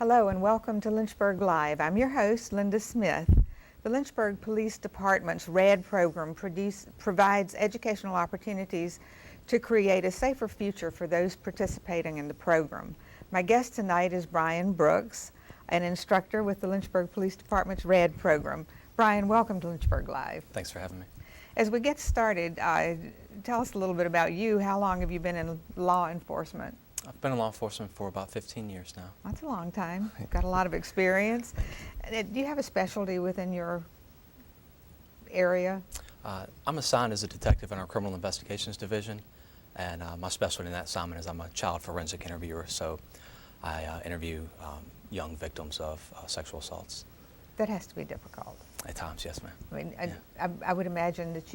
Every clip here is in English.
Hello and welcome to Lynchburg Live. I'm your host, Linda Smith. The Lynchburg Police Department's RAD program provides educational opportunities to create a safer future for those participating in the program. My guest tonight is Brian Brooks, an instructor with the Lynchburg Police Department's RAD program. Brian, welcome to Lynchburg Live. Thanks for having me. As we get started, tell us a little bit about you. How long have you been in law enforcement? I've been in law enforcement for about 15 years now. That's a long time. You've got a lot of experience. Do you have a specialty within your area? I'm assigned as a detective in our criminal investigations division, and my specialty in that assignment is I'm a child forensic interviewer, so I interview young victims of sexual assaults. That has to be difficult. At times, yes, ma'am. I mean, Yeah. I would imagine that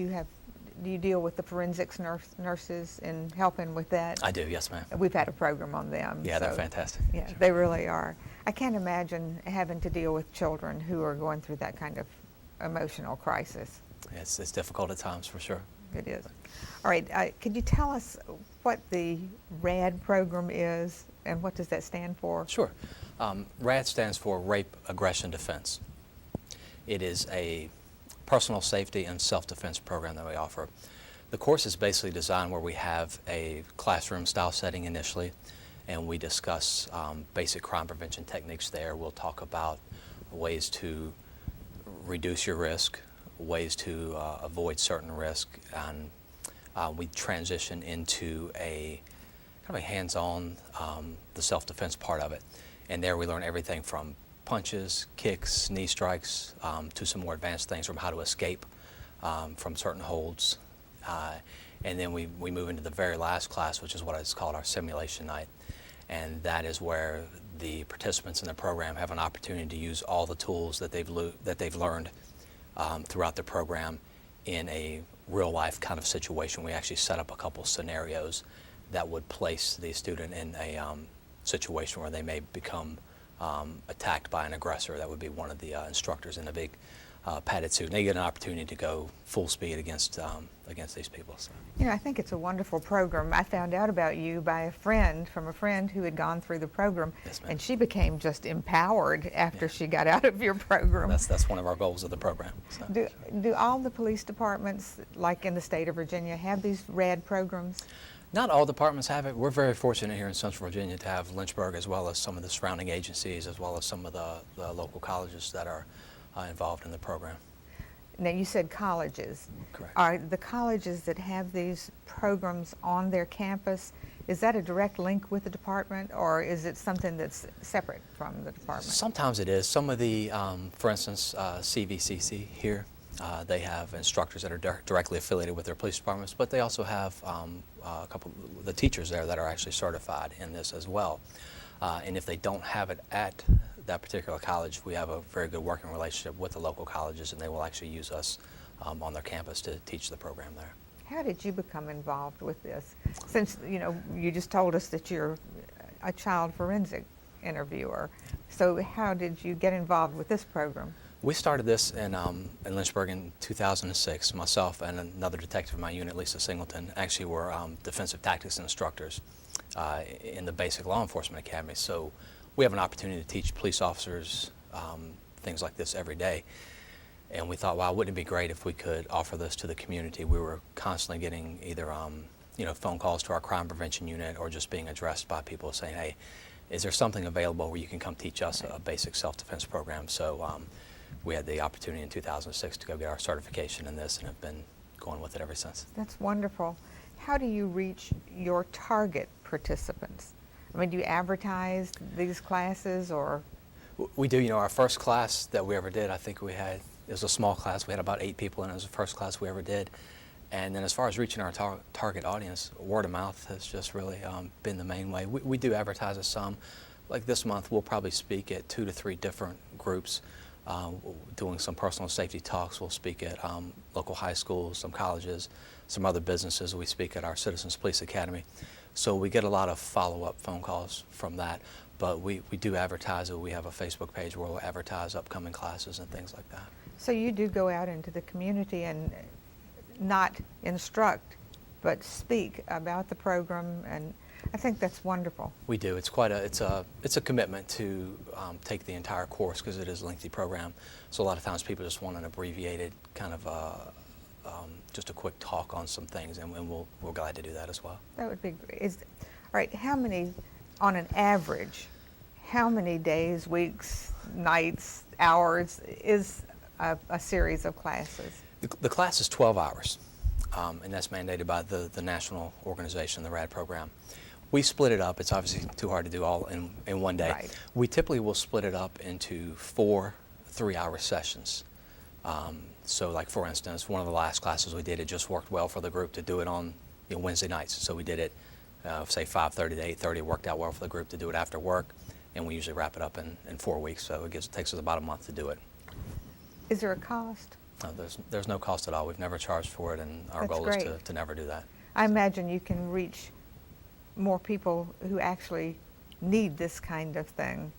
do you deal with the forensics nurses and helping with that? I do, yes, ma'am. We've had a program on them. Yeah, they're fantastic. Yeah, sure. They really are. I can't imagine having to deal with children who are going through that kind of emotional crisis. It's difficult at times, for sure. It is. All right, could you tell us what the RAD program is and what does that stand for? Sure. RAD stands for Rape, Aggression, Defense. It is a personal safety and self-defense program that we offer. The course is basically designed where we have a classroom style setting initially, and we discuss basic crime prevention techniques there. We'll talk about ways to reduce your risk, ways to avoid certain risk, and we transition into a kind of a hands-on the self-defense part of it. And there we learn everything from punches, kicks, knee strikes, to some more advanced things from how to escape from certain holds. And then we move into the very last class, which is what is called our simulation night. And that is where the participants in the program have an opportunity to use all the tools that they've learned throughout the program in a real life kind of situation. We actually set up a couple scenarios that would place the student in a situation where they may become attacked by an aggressor. That would be one of the instructors in a big padded suit. And they get an opportunity to go full speed against these people. So. You know, I think it's a wonderful program. I found out about you by a friend who had gone through the program, Yes, ma'am. and she became just empowered after she got out of your program. That's one of our goals of the program. So. Do all the police departments, like in the state of Virginia, have these RAD programs? Not all departments have it. We're very fortunate here in Central Virginia to have Lynchburg, as well as some of the surrounding agencies, as well as some of the local colleges that are involved in the program. Now, you said colleges. Correct. Are the colleges that have these programs on their campus, is that a direct link with the department, or is it something that's separate from the department? Sometimes it is. Some of the, for instance, CVCC here, they have instructors that are directly affiliated with their police departments, but they also have a couple of the teachers there that are actually certified in this as well. And if they don't have it at that particular college, we have a very good working relationship with the local colleges, and they will actually use us on their campus to teach the program there. How did you become involved with this? Since, you know, you just told us that you're a child forensic interviewer. So how did you get involved with this program? We started this in Lynchburg in 2006. Myself and another detective in my unit, Lisa Singleton, actually were defensive tactics instructors in the basic law enforcement academy. So we have an opportunity to teach police officers things like this every day. And we thought, wow, wouldn't it be great if we could offer this to the community? We were constantly getting either phone calls to our crime prevention unit, or just being addressed by people saying, hey, is there something available where you can come teach us a basic self-defense program? So we had the opportunity in 2006 to go get our certification in this, and have been going with it ever since. That's wonderful. How do you reach your target participants? I mean, do you advertise these classes, or? We do. You know, our first class that we ever did, I think it was a small class. We had about 8 people, and it was the first class we ever did. And then as far as reaching our target audience, word of mouth has just really been the main way. We do advertise at some. Like this month, we'll probably speak at 2 to 3 different groups, doing some personal safety talks. We'll speak at local high schools, some colleges, some other businesses. We speak at our Citizens Police Academy. So we get a lot of follow-up phone calls from that. But we do advertise it. We have a Facebook page where we'll advertise upcoming classes and things like that. So you do go out into the community and not instruct, but speak about the program. And I think that's wonderful. We do. It's quite it's a commitment to take the entire course because it is a lengthy program. So a lot of times people just want an abbreviated kind of just a quick talk on some things, and we're glad to do that as well. That would be great. All right, how many, on an average, how many days, weeks, nights, hours is a series of classes? The class is 12 hours, and that's mandated by the national organization, the RAD program. We split it up. It's obviously too hard to do all in one day. Right. We typically will split it up into 4 3-hour sessions. So like for instance, one of the last classes we did, it just worked well for the group to do it on Wednesday nights. So we did it, say 5:30 to 8:30. It worked out well for the group to do it after work, and we usually wrap it up in 4 weeks. So it takes us about a month to do it. Is there a cost? No, there's no cost at all. We've never charged for it, and our That's goal great. is to never do that. I imagine you can reach more people who actually need this kind of thing,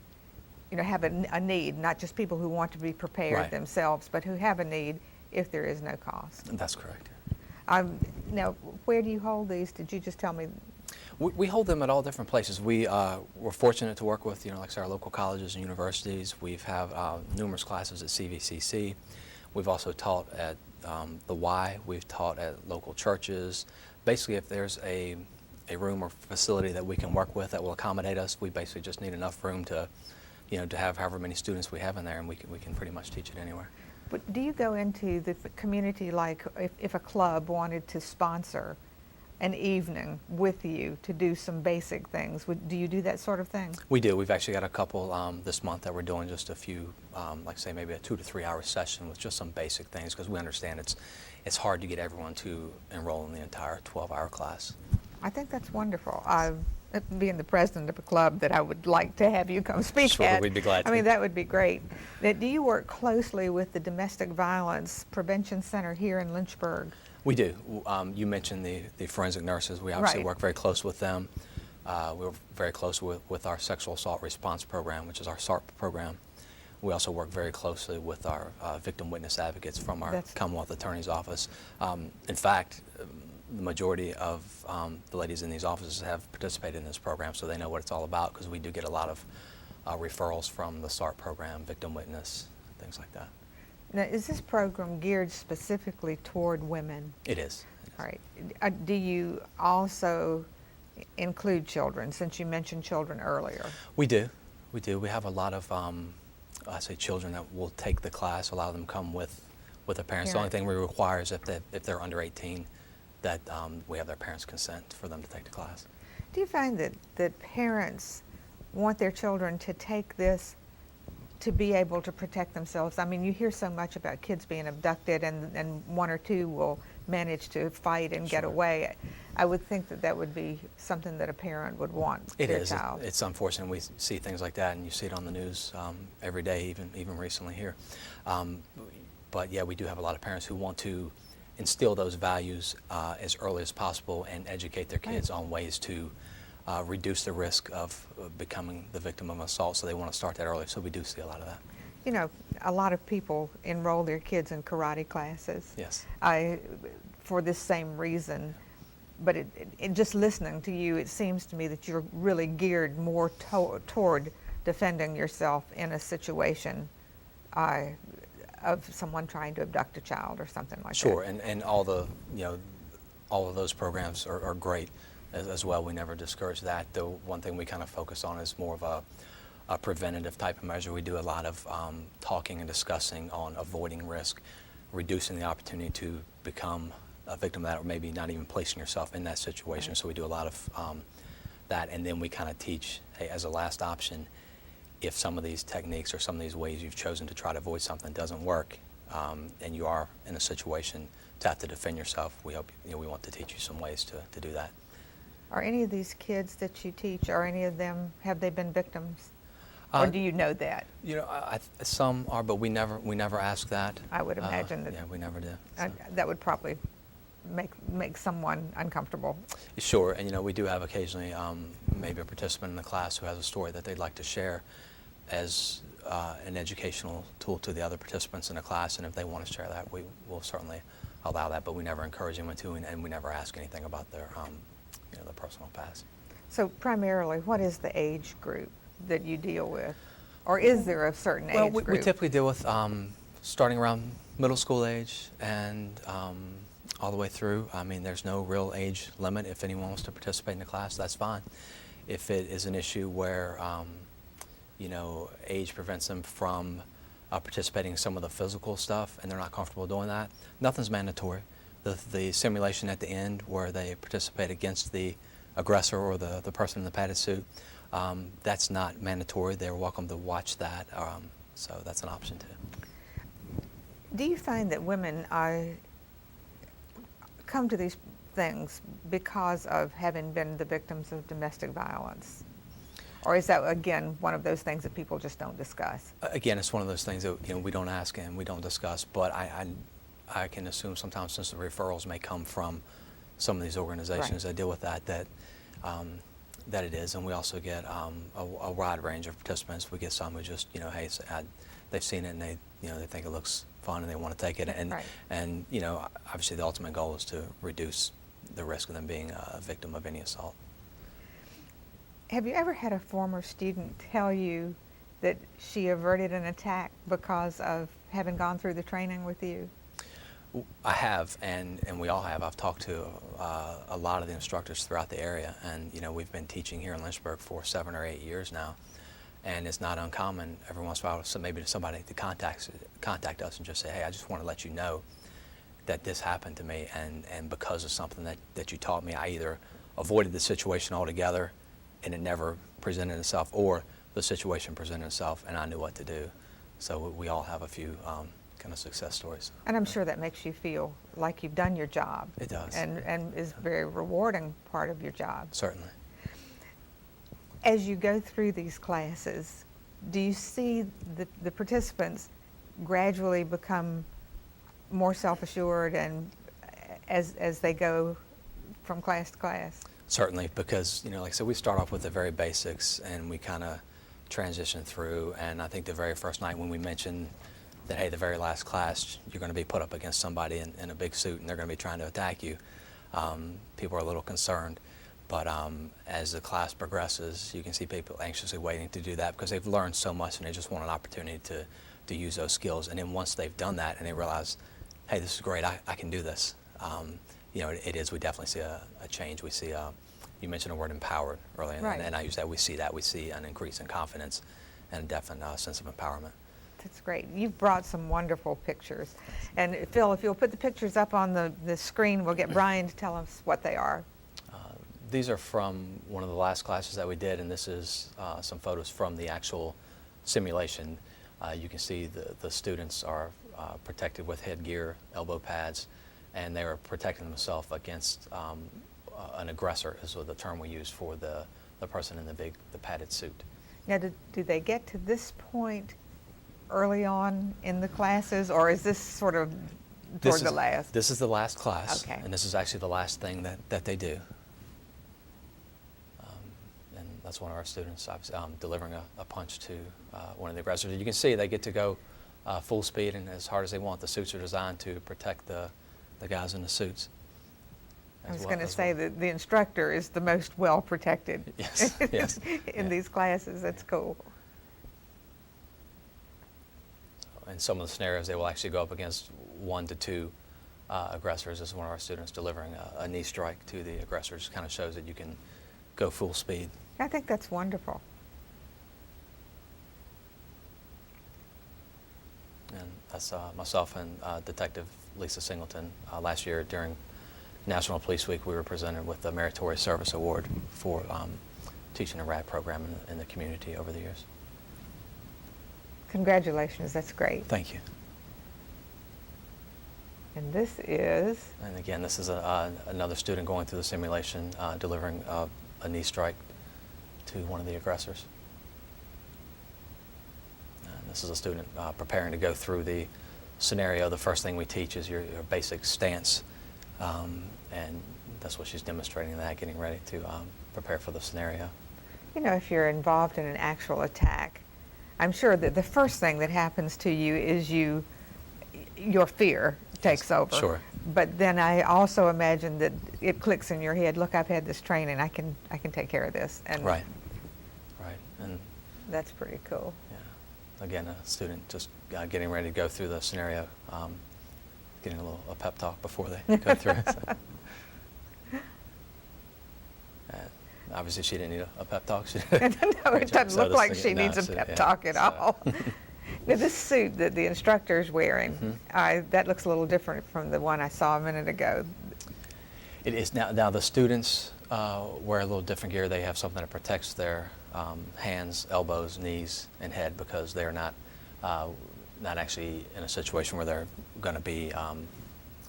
have a need, not just people who want to be prepared Right. themselves, but who have a need if there is no cost. That's correct. Now, where do you hold these? Did you just tell me? We hold them at all different places. We're fortunate to work with, like I said, our local colleges and universities. We've have numerous classes at CVCC. We've also taught at the Y. We've taught at local churches. Basically, if there's a room or facility that we can work with that will accommodate us, we basically just need enough room to, to have however many students we have in there, and we can pretty much teach it anywhere. But do you go into the community, like if a club wanted to sponsor an evening with you to do some basic things, do you do that sort of thing? We do. We've actually got a couple this month that we're doing just a few, like say maybe a 2 to 3 hour session with just some basic things, because we understand it's hard to get everyone to enroll in the entire 12-hour class. I think that's wonderful. Being the president of a club that I would like to have you come speak Sure, at. we'd be glad to. I mean, that would be great. Now, do you work closely with the Domestic Violence Prevention Center here in Lynchburg? We do. You mentioned the forensic nurses. We obviously Right. work very close with them. We're very close with our sexual assault response program, which is our SARP program. We also work very closely with our victim witness advocates from our Commonwealth Attorney's Office. In fact, the majority of the ladies in these offices have participated in this program, so they know what it's all about, because we do get a lot of referrals from the SARP program, victim witness, things like that. Now, is this program geared specifically toward women? It is. All right. Do you also include children, since you mentioned children earlier? We do. We do. We have a lot of, I say children that will take the class. A lot of them come with their parents. The only thing we require is if they're under 18, that we have their parents' consent for them to take the class. Do you find that parents want their children to take this to be able to protect themselves? I mean, you hear so much about kids being abducted, and 1 or 2 will manage to fight and get away. I would think that would be something that a parent would want their child. It's unfortunate. We see things like that, and you see it on the news every day, even recently here. But yeah, we do have a lot of parents who want to instill those values as early as possible and educate their kids on ways to reduce the risk of becoming the victim of assault, so they want to start that early. So we do see a lot of that. A lot of people enroll their kids in karate classes. Yes. For this same reason. But just listening to you, it seems to me that you're really geared more toward defending yourself in a situation of someone trying to abduct a child or something like that. Sure, and all of those programs are great as well. We never discourage that. The one thing we kind of focus on is more of a preventative type of measure. We do a lot of talking and discussing on avoiding risk, reducing the opportunity to become a victim of that, or maybe not even placing yourself in that situation. Right. So we do a lot of that, and then we kind of teach, hey, as a last option, if some of these techniques or some of these ways you've chosen to try to avoid something doesn't work, and you are in a situation to have to defend yourself, we want to teach you some ways to do that. Are any of these kids that you teach, have they been victims? Or do you know that? Some are, but we never ask that. I would imagine that. Yeah, we never do. So. That would probably make someone uncomfortable. Sure, and we do have occasionally maybe a participant in the class who has a story that they'd like to share as an educational tool to the other participants in the class, and if they want to share that, we will certainly allow that, but we never encourage them to, and we never ask anything about their personal past. So primarily, what is the age group that you deal with? Or is there a certain age group? We typically deal with starting around middle school age and all the way through. I mean, there's no real age limit. If anyone wants to participate in the class, that's fine. If it is an issue where, age prevents them from participating in some of the physical stuff and they're not comfortable doing that, nothing's mandatory. The simulation at the end where they participate against the aggressor or the person in the padded suit, that's not mandatory. They're welcome to watch that, so that's an option too. Do you find that women come to these things because of having been the victims of domestic violence? Or is that, again, one of those things that people just don't discuss? Again, it's one of those things that we don't ask and we don't discuss, but I can assume sometimes, since the referrals may come from some of these organizations that deal with that it is. And we also get a wide range of participants. We get some who just, hey, they've seen it and they think it looks fun and they want to take it. And obviously the ultimate goal is to reduce the risk of them being a victim of any assault. Have you ever had a former student tell you that she averted an attack because of having gone through the training with you? I have, and we all have. I've talked to a lot of the instructors throughout the area, and we've been teaching here in Lynchburg for 7 or 8 years now, and it's not uncommon every once in a while maybe somebody to contact us and just say, hey, I just want to let you know that this happened to me, and because of something that you taught me, I either avoided the situation altogether and it never presented itself, or the situation presented itself and I knew what to do. So we all have a few kind of success stories. And I'm sure that makes you feel like you've done your job. It does. And is a very rewarding part of your job. Certainly. As you go through these classes, do you see the participants gradually become more self-assured and as they go from class to class? Certainly, because like I said, we start off with the very basics and we kind of transition through. And I think the very first night when we mentioned that, hey, the very last class, you're going to be put up against somebody in a big suit and they're going to be trying to attack you, people are a little concerned. But as the class progresses, you can see people anxiously waiting to do that because they've learned so much and they just want an opportunity to use those skills. And then once they've done that and they realize, hey, this is great, I can do this. It is. We definitely see a change. We see, you mentioned the word empowered earlier, right. and I use that. We see an increase in confidence and a definite sense of empowerment. That's great. You've brought some wonderful pictures. And Phil, if you'll put the pictures up on the screen, we'll get Brian to tell us what they are. These are from one of the last classes that we did, and this is some photos from the actual simulation. You can see the students are protected with headgear, elbow pads, and they are protecting themselves against an aggressor, is the term we use for the person in the padded suit. Now, do they get to this point early on in the classes, or is this sort of toward the last? This is the last class, okay. And this is actually the last thing that they do. And that's one of our students delivering a punch to one of the aggressors. You can see they get to go full speed and as hard as they want. The suits are designed to protect the guys in the suits. I was going to say that the instructor is the most well protected yes. in these classes. That's cool. In some of the scenarios, they will actually go up against 1 to 2 aggressors. This is one of our students delivering a knee strike to the aggressor. Just kind of shows that you can go full speed. I think that's wonderful. And that's myself and Detective Lisa Singleton. Last year during National Police Week, we were presented with the Meritorious Service Award for teaching a RAD program in the community over the years. Congratulations, that's great. Thank you. And this is? And again, this is another student going through the simulation, delivering a knee strike to one of the aggressors. And this is a student preparing to go through the scenario. The first thing we teach is your basic stance, and that's what she's demonstrating, that, getting ready to prepare for the scenario. You know, if you're involved in an actual attack, I'm sure that the first thing that happens to you is your fear takes over. Sure. but then I also imagine that it clicks in your head, look, I've had this training, I can take care of this. And Right. And that's pretty cool. yeah, again, a student just getting ready to go through the scenario, getting a pep talk before they go through it. So. Obviously, she didn't need a pep talk. No, it doesn't look like she needs a pep talk at all. Now, this suit that the instructor is wearing, that looks a little different from the one I saw a minute ago. It is now the students wear a little different gear. They have something that protects their hands, elbows, knees, and head because they're not actually in a situation where they're going to be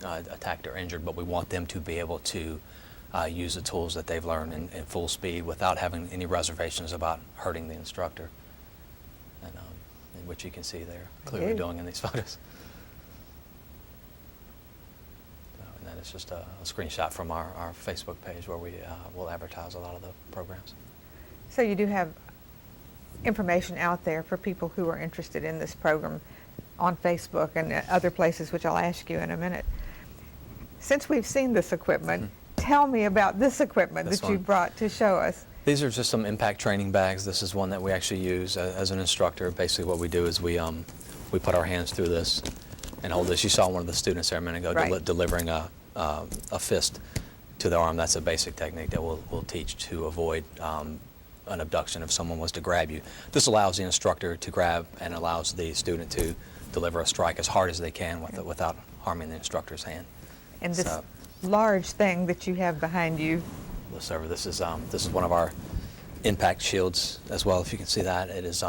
attacked or injured. But we want them to be able to use the tools that they've learned in full speed without having any reservations about hurting the instructor, and which you can see they're clearly doing in these photos. So, and that is just a screenshot from our Facebook page where we will advertise a lot of the programs. So you do have information out there for people who are interested in this program on Facebook and other places, which I'll ask you in a minute. Since we've seen this equipment, tell me about this equipment that you brought to show us. These are just some impact training bags. This is one that we actually use as an instructor. Basically what we do is we put our hands through this and hold this. You saw one of the students there a minute ago delivering a fist to the arm. That's a basic technique that we'll teach to avoid an abduction if someone was to grab you. This allows the instructor to grab and allows the student to deliver a strike as hard as they can without harming the instructor's hand. And this large thing that you have behind you. This is one of our impact shields as well, if you can see that. It is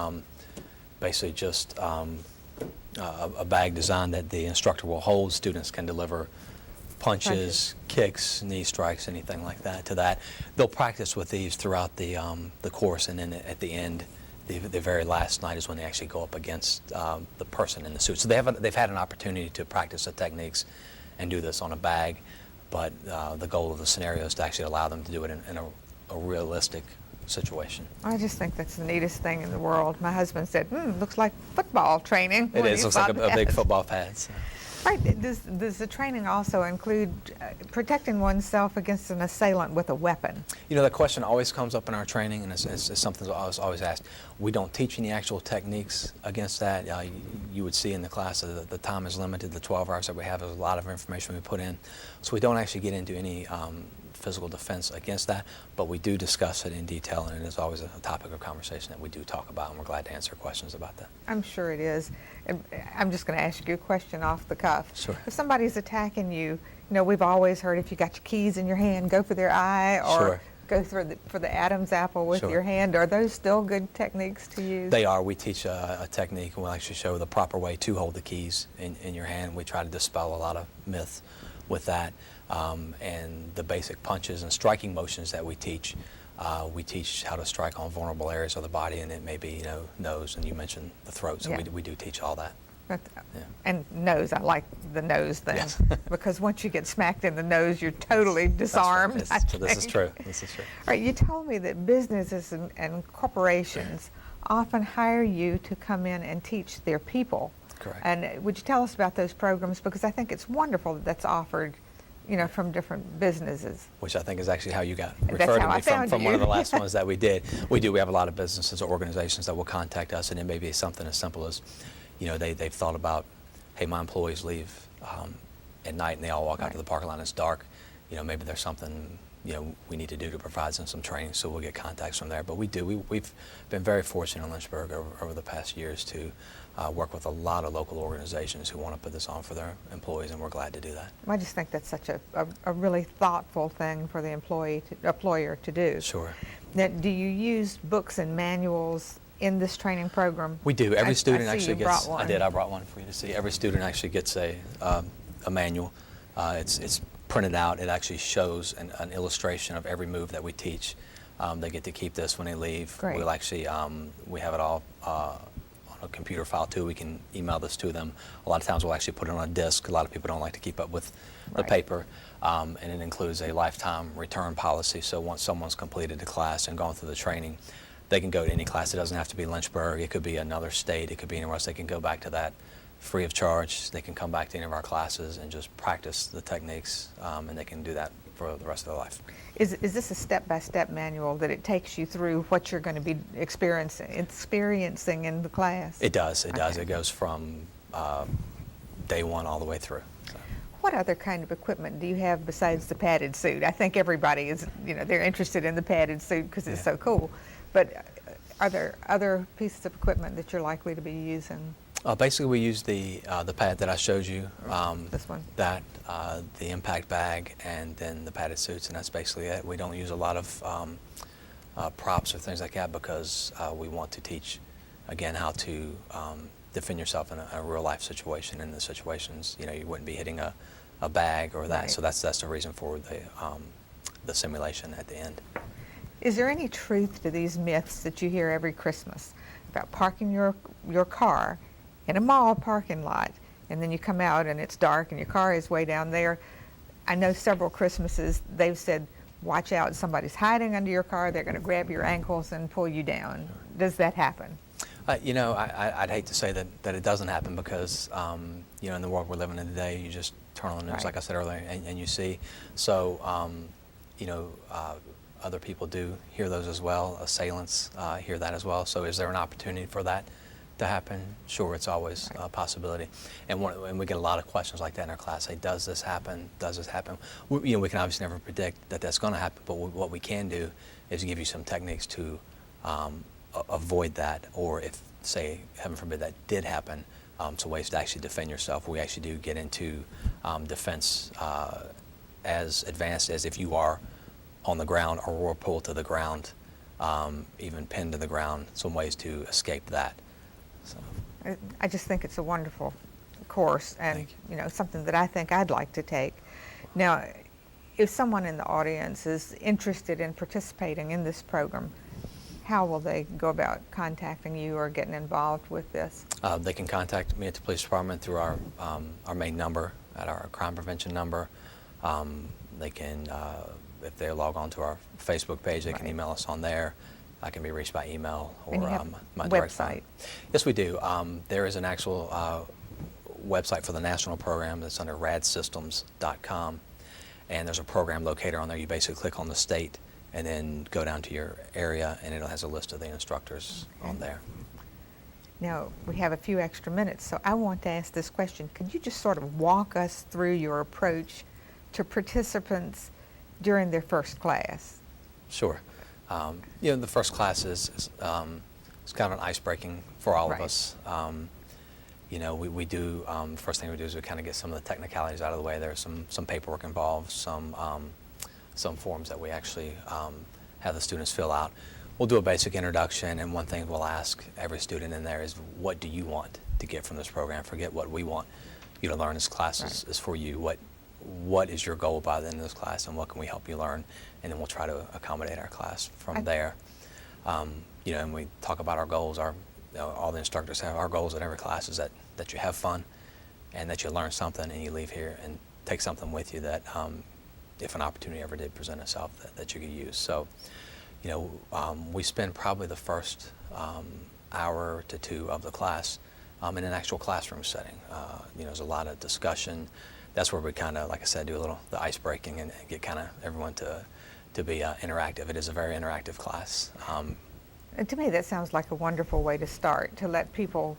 basically just a bag designed that the instructor will hold. Students can deliver punches, kicks, knee strikes, anything like that to that. They'll practice with these throughout the course, and then at the end, the very last night is when they actually go up against the person in the suit. So they've had an opportunity to practice the techniques and do this on a bag. But the goal of the scenario is to actually allow them to do it in a realistic situation. I just think that's the neatest thing in the world. My husband said, looks like football training. It is. Looks like a big football pad. So. Right. Does the training also include protecting oneself against an assailant with a weapon? You know, that question always comes up in our training, and it's something that's always asked. We don't teach any actual techniques against that. You would see in the class that the time is limited. The 12 hours that we have, there's a lot of information we put in. So we don't actually get into any physical defense against that, but we do discuss it in detail, and it is always a topic of conversation that we do talk about, and we're glad to answer questions about that. I'm sure it is. I'm just going to ask you a question off the cuff. Sure. If somebody's attacking you, we've always heard if you got your keys in your hand, go for their eye, or go for the Adam's apple with your hand. Are those still good techniques to use? They are. We teach a technique, and we'll actually show the proper way to hold the keys in your hand. We try to dispel a lot of myth with that. And the basic punches and striking motions that we teach how to strike on vulnerable areas of the body, and it may be, nose, and you mentioned the throat, so we do teach all that. And nose, I like the nose thing, yes. because once you get smacked in the nose, you're totally disarmed. Right. So this is true. This is true. All right, you told me that businesses and corporations often hire you to come in and teach their people. Correct. And would you tell us about those programs? Because I think it's wonderful that that's offered, from different businesses. Which I think is actually how you got That's referred how to I me found from you. one of the last ones that we did. We have a lot of businesses or organizations that will contact us, and it may be something as simple as, they've thought about, hey, my employees leave at night and they all walk out to the parking lot and it's dark. Maybe there's something we need to do to provide them some training, so we'll get contacts from there. But we've been very fortunate in Lynchburg over the past years to work with a lot of local organizations who want to put this on for their employees, and we're glad to do that. I just think that's such a really thoughtful thing for the employer to do. Sure. Now, do you use books and manuals in this training program? We do. Every student actually gets. Brought one. I did. I brought one for you to see. Every student actually gets a manual. It's printed out. It actually shows an illustration of every move that we teach. They get to keep this when they leave. Great. We'll actually we have it all on a computer file too. We can email this to them. A lot of times we'll actually put it on a disc. A lot of people don't like to keep up with the paper. And it includes a lifetime return policy. So once someone's completed the class and gone through the training, they can go to any class. It doesn't have to be Lynchburg. It could be another state. It could be anywhere else. They can go back to that free of charge. They can come back to any of our classes and just practice the techniques, and they can do that for the rest of their life. Is this a step-by-step manual that it takes you through what you're going to be experiencing in the class? It does. It does. Okay. It goes from day one all the way through. So. What other kind of equipment do you have besides the padded suit? I think everybody is, they're interested in the padded suit because it's so cool. But are there other pieces of equipment that you're likely to be using? Basically, we use the pad that I showed you. This one? That, the impact bag, and then the padded suits, and that's basically it. We don't use a lot of props or things like that because we want to teach, again, how to defend yourself in a real life situation. In the situations, you wouldn't be hitting a bag or that. Right. So that's the reason for the simulation at the end. Is there any truth to these myths that you hear every Christmas about parking your car in a mall parking lot, and then you come out and it's dark and your car is way down there? I know several Christmases they've said, watch out, somebody's hiding under your car, they're going to grab your ankles and pull you down. Does that happen? I'd hate to say that it doesn't happen because, in the world we're living in today, you just turn on the news, Right. like I said earlier, and you see. So, other people do hear those as well. Assailants hear that as well. So is there an opportunity for that to happen? Sure, it's always a possibility. And we get a lot of questions like that in our class. Hey, does this happen? Does this happen? We can obviously never predict that that's going to happen, but what we can do is give you some techniques to avoid that, or if, say, heaven forbid, that did happen, some ways to actually defend yourself. We actually do get into defense as advanced as if you are on the ground or were pulled to the ground, even pinned to the ground, some ways to escape that. So. I just think it's a wonderful course and something that I think I'd like to take. Now, if someone in the audience is interested in participating in this program, how will they go about contacting you or getting involved with this? They can contact me at the police department through our main number, at our crime prevention number. They can, if they log on to our Facebook page, they can email us on there. I can be reached by email or And you have my direct phone. website? Yes, we do. There is an actual website for the national program that's under radsystems.com, and there's a program locator on there. You basically click on the state and then go down to your area, and it has a list of the instructors on there. Now, we have a few extra minutes, so I want to ask this question. Could you just sort of walk us through your approach to participants during their first class? Sure. The first class is kind of an ice-breaking for all of us. We do, first thing we do is we kind of get some of the technicalities out of the way. There's some paperwork involved, some forms that we actually have the students fill out. We'll do a basic introduction, and one thing we'll ask every student in there is, what do you want to get from this program? Forget what we want you to learn. This class is for you. What is your goal by the end of this class, and what can we help you learn? And then we'll try to accommodate our class from there. And we talk about our goals. All the instructors have our goals at every class is that you have fun and that you learn something and you leave here and take something with you that if an opportunity ever did present itself that you could use. So, we spend probably the first hour to two of the class in an actual classroom setting. There's a lot of discussion. That's where we kind of, like I said, do a little the ice breaking and get kind of everyone to be interactive. It is a very interactive class. And to me, that sounds like a wonderful way to start, to let people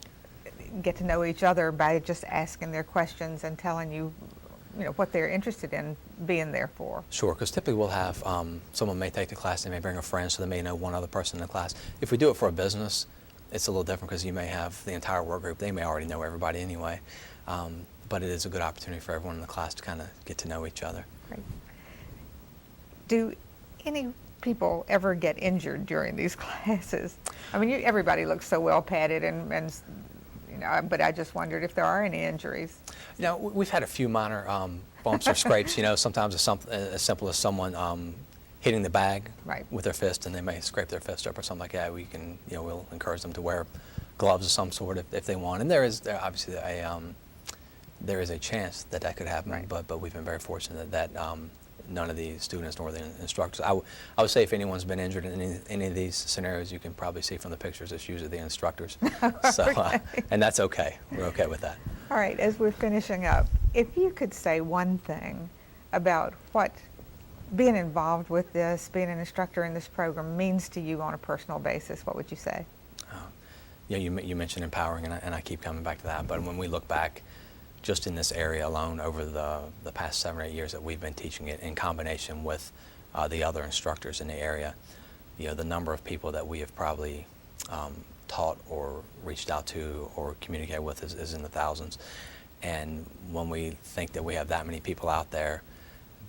get to know each other by just asking their questions and telling you, what they're interested in being there for. Sure, because typically we'll have someone may take the class, they may bring a friend, so they may know one other person in the class. If we do it for a business, it's a little different because you may have the entire work group. They may already know everybody anyway. But it is a good opportunity for everyone in the class to kind of get to know each other. Great. Do any people ever get injured during these classes? I mean, everybody looks so well padded, but I just wondered if there are any injuries. We've had a few minor bumps or scrapes. Sometimes it's as simple as someone hitting the bag with their fist, and they may scrape their fist up or something like that. We can, we'll encourage them to wear gloves of some sort if they want. And there obviously there is a chance that could happen, but we've been very fortunate that none of the students nor the instructors. I would say if anyone's been injured in any of these scenarios, you can probably see from the pictures it's usually the instructors. So, and that's okay. We're okay with that. All right, as we're finishing up, if you could say one thing about what being involved with this, being an instructor in this program means to you on a personal basis, what would you say? Yeah, you mentioned empowering, and I keep coming back to that. But when we look back, just in this area alone, over the past 7 or 8 years that we've been teaching it, in combination with the other instructors in the area, the number of people that we have probably taught or reached out to or communicated with is in the thousands. And when we think that we have that many people out there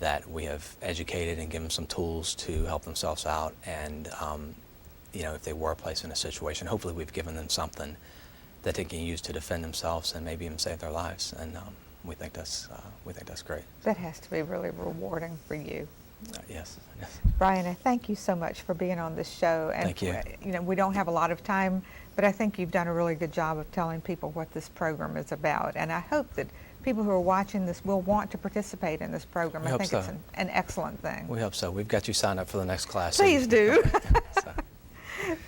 that we have educated and given some tools to help themselves out, and if they were placed in a situation, hopefully we've given them something that they can use to defend themselves and maybe even save their lives. And we think that's great. That has to be really rewarding for you. Yes. Brian, I thank you so much for being on this show. And Thank you. We don't have a lot of time, but I think you've done a really good job of telling people what this program is about. And I hope that people who are watching this will want to participate in this program. I think it's an excellent thing. We hope so. We've got you signed up for the next class. Please do. So.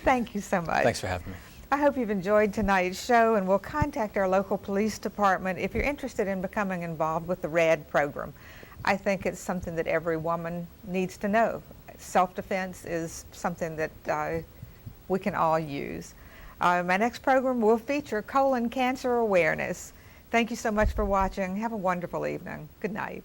Thank you so much. Thanks for having me. I hope you've enjoyed tonight's show, and we'll contact our local police department if you're interested in becoming involved with the RAD program. I think it's something that every woman needs to know. Self-defense is something that we can all use. My next program will feature colon cancer awareness. Thank you so much for watching. Have a wonderful evening. Good night.